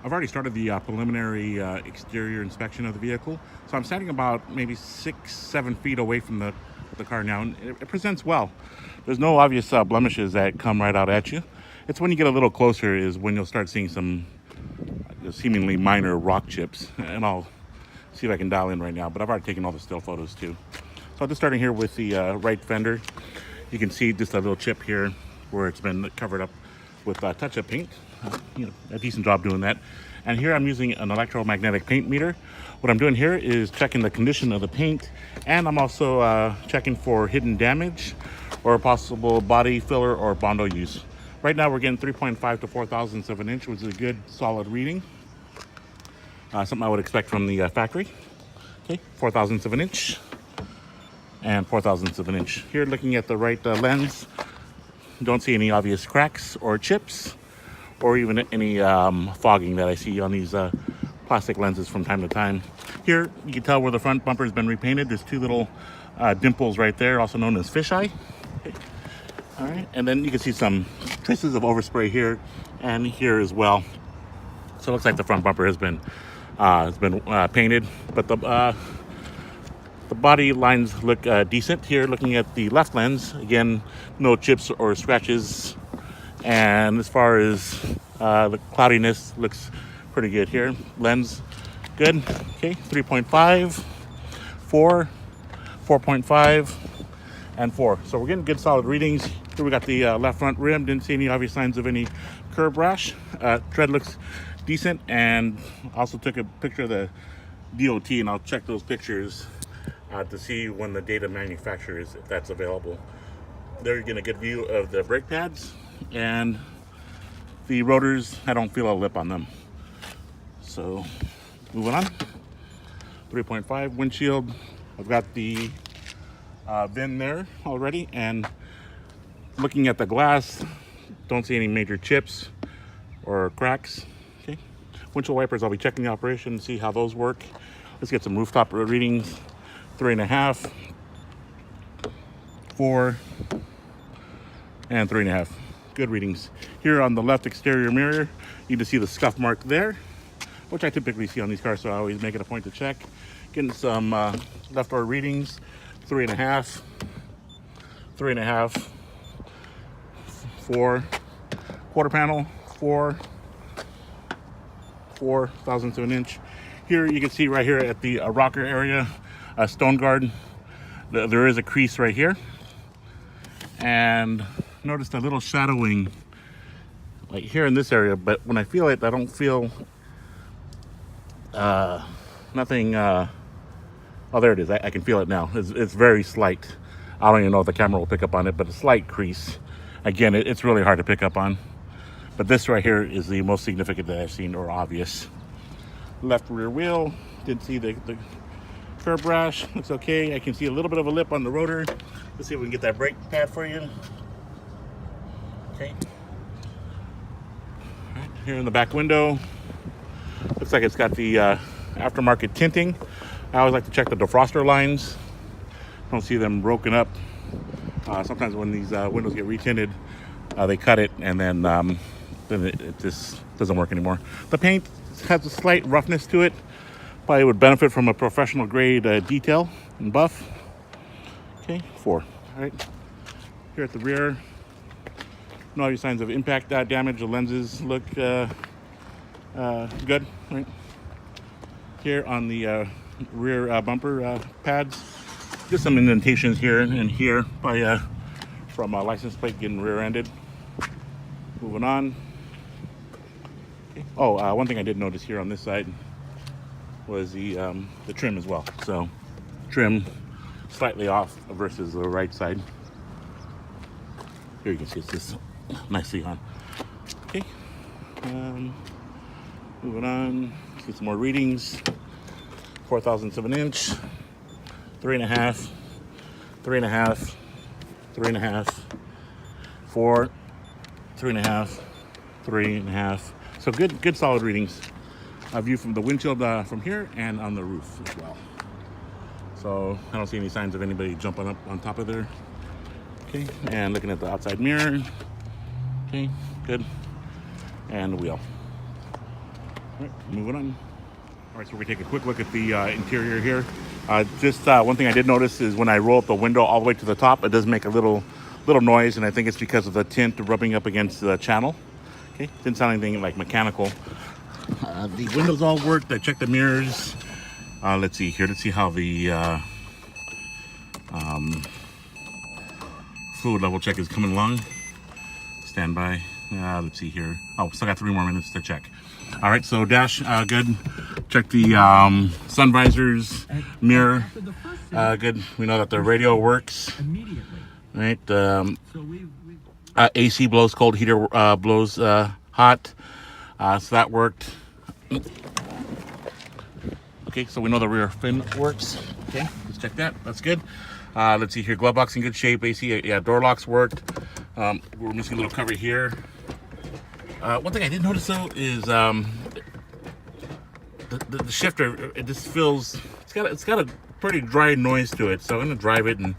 I've already started the preliminary exterior inspection of the vehicle, so I'm standing about maybe 6-7 feet away from the car now, and it presents well. There's no obvious blemishes that come right out at you. It's when you get a little closer is when you'll start seeing some seemingly minor rock chips, and I'll see if I can dial in right now, but I've already taken all the still photos too. So I'm just starting here with the right fender. You can see just a little chip here where it's been covered up with touch-up paint. A decent job doing that. And here I'm using an electromagnetic paint meter. What I'm doing here is checking the condition of the paint, and I'm also checking for hidden damage or possible body filler or Bondo use. Right now we're getting 3.5 to 4 thousandths of an inch, which is a good solid reading. Something I would expect from the factory. Okay, 4 thousandths of an inch and 4 thousandths of an inch. Here, looking at the right lens, don't see any obvious cracks or chips or even any fogging that I see on these plastic lenses from time to time. Here, you can tell where the front bumper has been repainted. There's two little dimples right there, also known as fisheye. Okay. All right, and then you can see some traces of overspray here and here as well. So it looks like the front bumper has been painted, but the body lines look decent. Here, looking at the left lens, again, no chips or scratches. And as far as the cloudiness, looks pretty good here. Lens, good. Okay, 3.5, 4, 4.5, and 4. So we're getting good solid readings. Here we got the left front rim. Didn't see any obvious signs of any curb rash. Tread looks decent, and also took a picture of the DOT, and I'll check those pictures to see when the data manufacturer is, if that's available. There you're getting a good view of the brake pads, and the rotors, I don't feel a lip on them. So moving on, 3.5 windshield. I've got the VIN there already, and looking at the glass, don't see any major chips or cracks. Okay, windshield wipers, I'll be checking the operation, see how those work. Let's get some rooftop readings. 3.5, 4, and 3.5. Good readings. Here on the left exterior mirror, you can see the scuff mark there, which I typically see on these cars, so I always make it a point to check. Getting some left door readings. 3.5, 3.5, 4, quarter panel, 4 thousandths of an inch. Here you can see right here at the rocker area, stone guard, there is a crease right here, and notice a little shadowing like here in this area, but when I feel it, I don't feel nothing. Oh, there it is. I can feel it now. It's very slight. I don't even know if the camera will pick up on it, but a slight crease. Again, it's really hard to pick up on, but this right here is the most significant that I've seen, or obvious. Left rear wheel, didn't see the curb rash, looks okay. I can see a little bit of a lip on the rotor. Let's see if we can get that brake pad for you. Okay. Right, here in the back window, looks like it's got the aftermarket tinting. I always like to check the defroster lines. Don't see them broken up. Sometimes when these windows get retinted, they cut it, and then it just doesn't work anymore. The paint has a slight roughness to it. Probably would benefit from a professional grade detail and buff. Okay, 4. All right. Here at the rear, no obvious signs of impact damage. The lenses look good. Right. Here on the rear bumper pads, just some indentations here and here by from a license plate getting rear-ended. Moving on. Okay. Oh, one thing I did notice here on this side was the trim as well. So trim slightly off versus the right side. Here you can see it's just nicely on. Okay. Moving on. Get some more readings. 4 thousandths of an inch. 3.5. 3.5. 3.5. 4. 3.5. 3.5. So good solid readings. A view from the windshield from here and on the roof as well. So I don't see any signs of anybody jumping up on top of there. Okay, and looking at the outside mirror. Okay, good. And the wheel. All right, moving on. All right, so we're gonna take a quick look at the interior here. Just one thing I did notice is when I roll up the window all the way to the top, it does make a little noise, and I think it's because of the tint rubbing up against the channel. Okay, didn't sound anything like mechanical. The windows all worked. I checked the mirrors. Let's see here. Let's see how the fluid level check is coming along. Stand by. Let's see here. Oh, still got 3 more minutes to check. All right, so dash, good. Check the sun visors, mirror, good. We know that the radio works. Right. AC blows cold, heater blows hot. So that worked. Okay, so we know the rear fin works. Okay, let's check that. That's good. Let's see here. Glove box in good shape. AC, yeah, door locks worked. We're missing a little cover here. One thing I did notice though is the shifter. It just feels it's got a pretty dry noise to it. So I'm gonna drive it and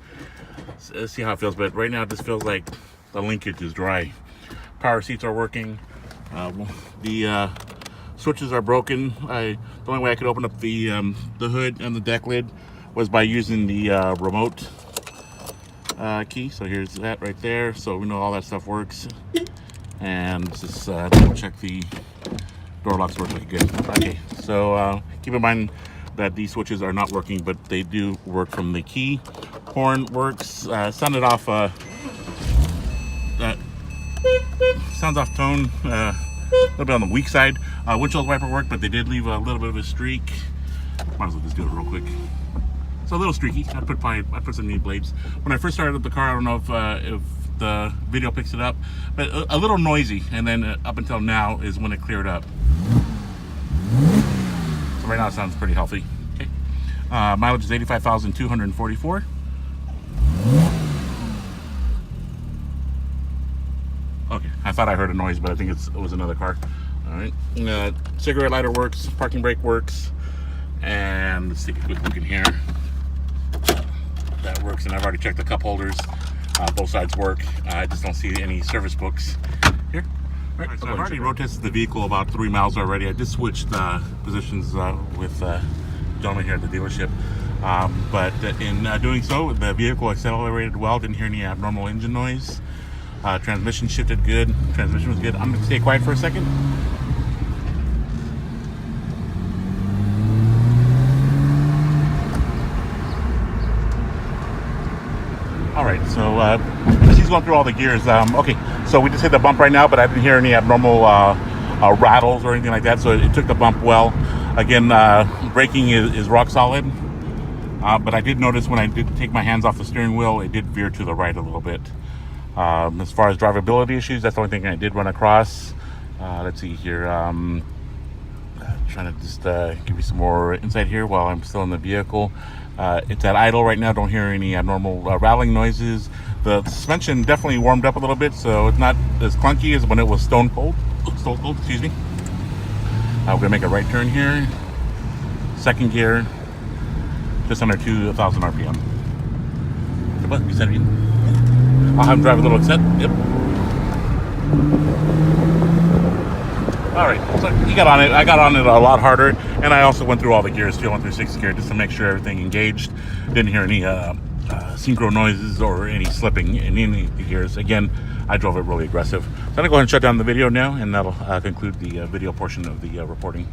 see how it feels. But right now it just feels like the linkage is dry. Power seats are working. The switches are broken. The only way I could open up the hood and the deck lid was by using the remote key. So here's that right there. So we know all that stuff works. And let's just check the door locks work like good. Okay, so keep in mind that these switches are not working, but they do work from the key. Horn works. Sounded off. Sounds off tone. A little bit on the weak side. Windshield wiper worked, but they did leave a little bit of a streak. Might as well just do it real quick. It's a little streaky. I put some new blades. When I first started up the car, I don't know if the video picks it up, but a little noisy, and then up until now is when it cleared up. So right now it sounds pretty healthy. Okay, mileage is 85,244. Okay, I thought I heard a noise, but I think it was another car. All right, cigarette lighter works, parking brake works, and let's take a quick look in here. That works, and I've already checked the cup holders. Both sides work. I just don't see any service books here. All right, so I've already road tested the vehicle about 3 miles already. I just switched positions with the gentleman here at the dealership. But in doing so, the vehicle accelerated well. Didn't hear any abnormal engine noise. Transmission shifted good. Transmission was good. I'm going to stay quiet for a second. All right, so as he's going through all the gears, okay, so we just hit the bump right now, but I didn't hear any abnormal rattles or anything like that, so it took the bump well. Again, braking is rock solid, but I did notice when I did take my hands off the steering wheel, it did veer to the right a little bit. As far as drivability issues, that's the only thing I did run across. Let's see here. Trying to just give you some more insight here while I'm still in the vehicle. It's at idle right now. Don't hear any abnormal rattling noises. The suspension definitely warmed up a little bit, so it's not as clunky as when it was stone cold. Excuse me. We're gonna make a right turn here. Second gear, just under 2,000 RPM. But we said I'll have him drive a little set. Yep. All right, so he got on it. I got on it a lot harder, and I also went through all the gears too. I went through 6th gear just to make sure everything engaged. Didn't hear any synchro noises or any slipping in any of the gears. Again, I drove it really aggressive. So I'm gonna go ahead and shut down the video now, and that'll conclude the video portion of the reporting.